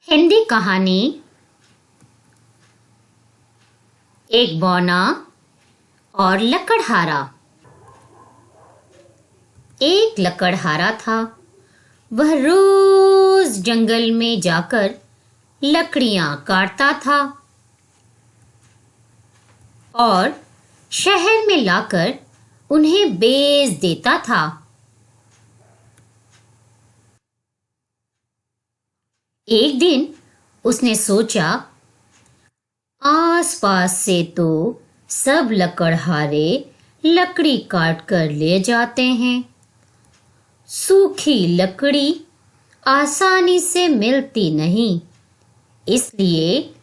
हिंदी कहानी एक बौना और लकड़हारा। एक लकड़हारा था। वह रोज जंगल में जाकर लकड़ियां काटता था और शहर में लाकर उन्हें बेच देता था। एक दिन उसने सोचा, आसपास से तो सब लकड़हारे लकड़ी काट कर ले जाते हैं। सूखी लकड़ी आसानी से मिलती नहीं, इसलिए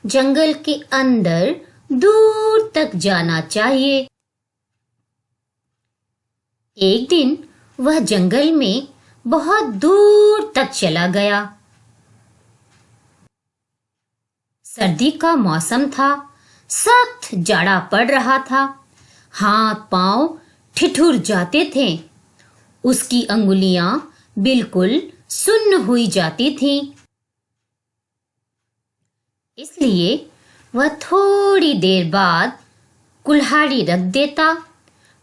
जंगल के अंदर दूर तक जाना चाहिए। एक दिन वह जंगल में बहुत दूर तक चला गया। सर्दी का मौसम था, सख्त जाड़ा पड़ रहा था। हाथ पांव ठिठुर जाते थे। उसकी अंगुलियां बिल्कुल सुन्न हुई जाती थीं। इसलिए वह थोड़ी देर बाद कुल्हाड़ी रख देता,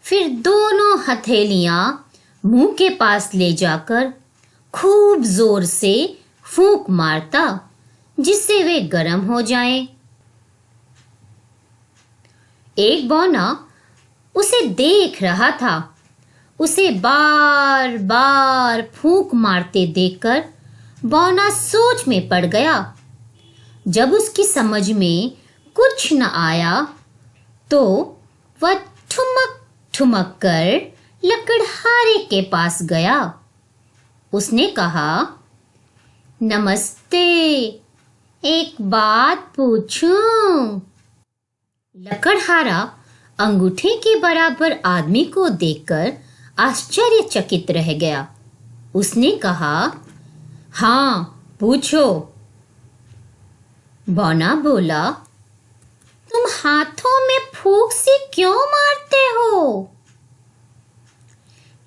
फिर दोनों हथेलियां मुंह के पास ले जाकर खूब जोर से फूंक मारता, जिससे वे गर्म हो जाएं। एक बौना उसे देख रहा था। उसे बार बार फूंक मारते देखकर बौना सोच में पड़ गया। जब उसकी समझ में कुछ न आया तो वह ठुमक ठुमक कर लकड़हारे के पास गया। उसने कहा, नमस्ते, एक बात पूछूं? लकड़हारा अंगूठे के बराबर आदमी को देखकर आश्चर्यचकित रह गया। उसने कहा, हाँ, पूछो। बौना बोला, तुम हाथों में फूंक से क्यों मारते हो?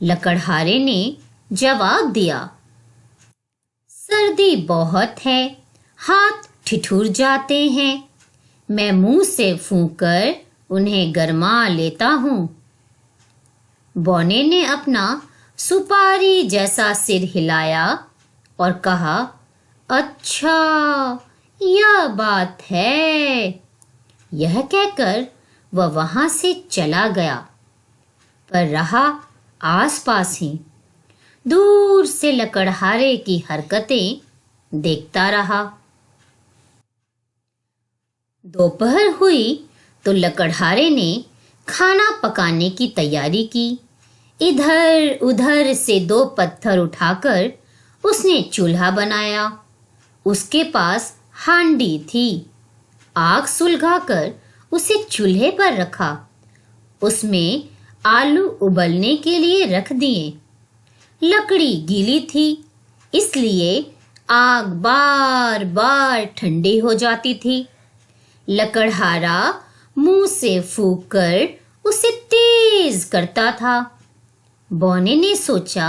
लकड़हारे ने जवाब दिया, सर्दी बहुत है, हाथ ठिठुर जाते हैं, मैं मुंह से फूंककर उन्हें गरमा लेता हूं। बौने ने अपना सुपारी जैसा सिर हिलाया और कहा, अच्छा, यह बात है। यह कहकर वह वहां से चला गया, पर रहा आसपास ही। दूर से लकड़हारे की हरकतें देखता रहा। दोपहर हुई तो लकड़हारे ने खाना पकाने की तैयारी की। इधर उधर से 2 पत्थर उठाकर उसने चूल्हा बनाया। उसके पास हांडी थी। आग सुलगाकर उसे चूल्हे पर रखा। उसमें आलू उबलने के लिए रख दिए। लकड़ी गीली थी, इसलिए आग बार बार ठंडी हो जाती थी। लकड़हारा मुंह से फूंक कर उसे तेज करता था। बौने ने सोचा,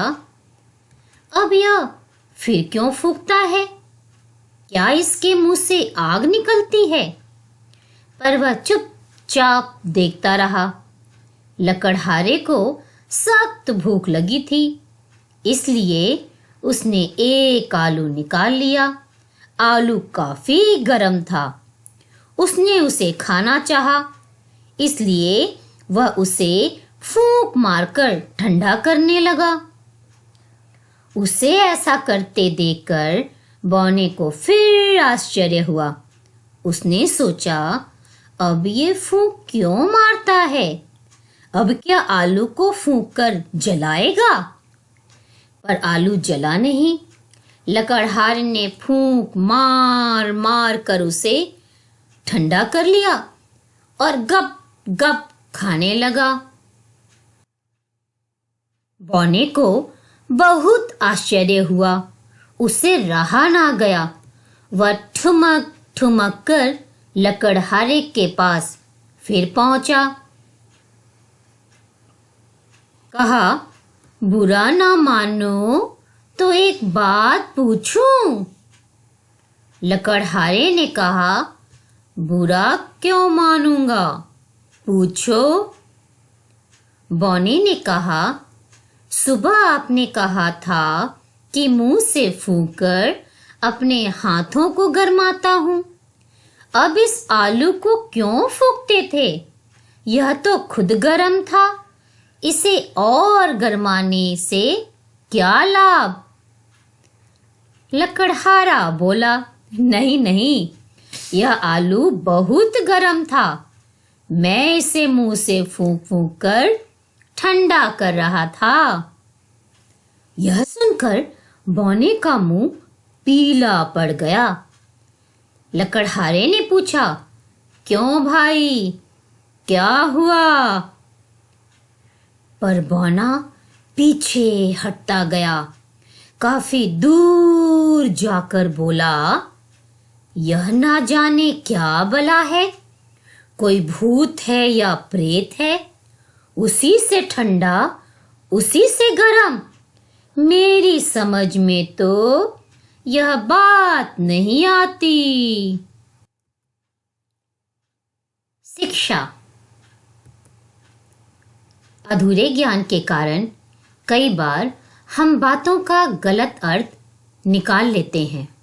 अब यह फिर क्यों फूंकता है? क्या इसके मुंह से आग निकलती है? पर वह चुपचाप देखता रहा। लकड़हारे को सख्त भूख लगी थी, इसलिए उसने एक आलू निकाल लिया। आलू काफी गर्म था। उसने उसे खाना चाहा, इसलिए वह उसे फूंक मारकर ठंडा करने लगा। उसे ऐसा करते देखकर बौने को फिर आश्चर्य हुआ। उसने सोचा, अब ये फूंक क्यों मारता है? अब क्या आलू को फूंक कर जलाएगा? पर आलू जला नहीं। लकड़हारे ने फूंक मार मार कर उसे ठंडा कर लिया और गप गप खाने लगा। बौने को बहुत आश्चर्य हुआ। उसे रहा ना गया। वह ठुमक ठुमक कर लकड़हारे के पास फिर पहुंचा। कहा, बुरा ना मानो तो एक बात पूछूं? लकड़हारे ने कहा, बुरा क्यों मानूंगा, पूछो। बौने ने कहा, सुबह आपने कहा था कि मुंह से फूंककर अपने हाथों को गरमाता हूं। अब इस आलू को क्यों फूंकते थे? यह तो खुद गर्म था। इसे और गरमाने से क्या लाभ? लकड़हारा बोला, नहीं नहीं, यह आलू बहुत गर्म था। मैं इसे मुंह से फूंक फूंक कर ठंडा कर रहा था। यह सुनकर बौने का मुंह पीला पड़ गया। लकड़हारे ने पूछा, क्यों भाई, क्या हुआ? पर बौना पीछे हटता गया। काफी दूर जाकर बोला, यह ना जाने क्या बला है, कोई भूत है या प्रेत है, उसी से ठंडा, उसी से गरम। मेरी समझ में तो यह बात नहीं आती। शिक्षा। अधूरे ज्ञान के कारण कई बार हम बातों का गलत अर्थ निकाल लेते हैं।